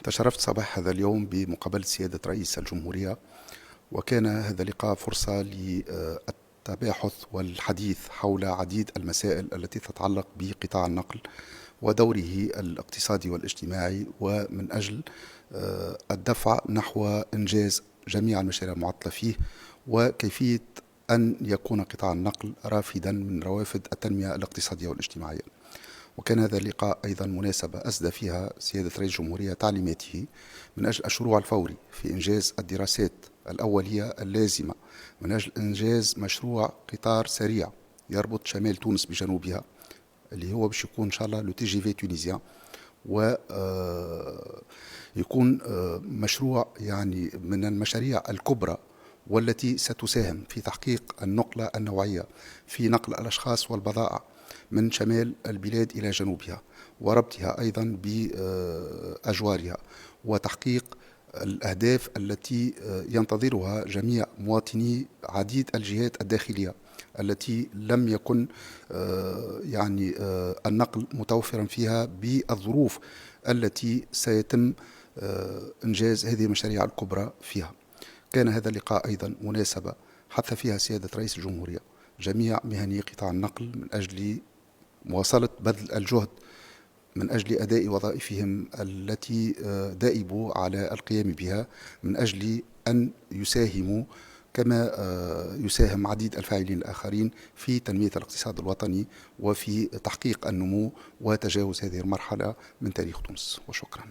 تشرفت صباح هذا اليوم بمقابلة سيادة رئيس الجمهورية، وكان هذا اللقاء فرصة للتباحث والحديث حول عديد المسائل التي تتعلق بقطاع النقل ودوره الاقتصادي والاجتماعي، ومن أجل الدفع نحو إنجاز جميع المشاريع المعطلة فيه، وكيفية أن يكون قطاع النقل رافدا من روافد التنمية الاقتصادية والاجتماعية. وكان هذا اللقاء أيضا مناسبة أسدى فيها سيادة رئيس الجمهورية تعليماته من أجل الشروع الفوري في إنجاز الدراسات الأولية اللازمة من أجل إنجاز مشروع قطار سريع يربط شمال تونس بجنوبها، اللي هو باش يكون إن شاء الله لو تي جي في تونيزيان، ويكون مشروع يعني من المشاريع الكبرى والتي ستساهم في تحقيق النقلة النوعية في نقل الأشخاص والبضائع من شمال البلاد إلى جنوبها، وربطها أيضا بأجوارها، وتحقيق الأهداف التي ينتظرها جميع مواطني عديد الجهات الداخلية التي لم يكن يعني النقل متوفرا فيها بالظروف التي سيتم إنجاز هذه المشاريع الكبرى فيها. كان هذا اللقاء أيضا مناسبة حث فيها سيادة رئيس الجمهورية جميع مهني قطاع النقل من أجل مواصلة بذل الجهد من أجل أداء وظائفهم التي دائبوا على القيام بها، من أجل أن يساهموا كما يساهم عديد الفاعلين الآخرين في تنمية الاقتصاد الوطني وفي تحقيق النمو وتجاوز هذه المرحلة من تاريخ تونس. وشكرا.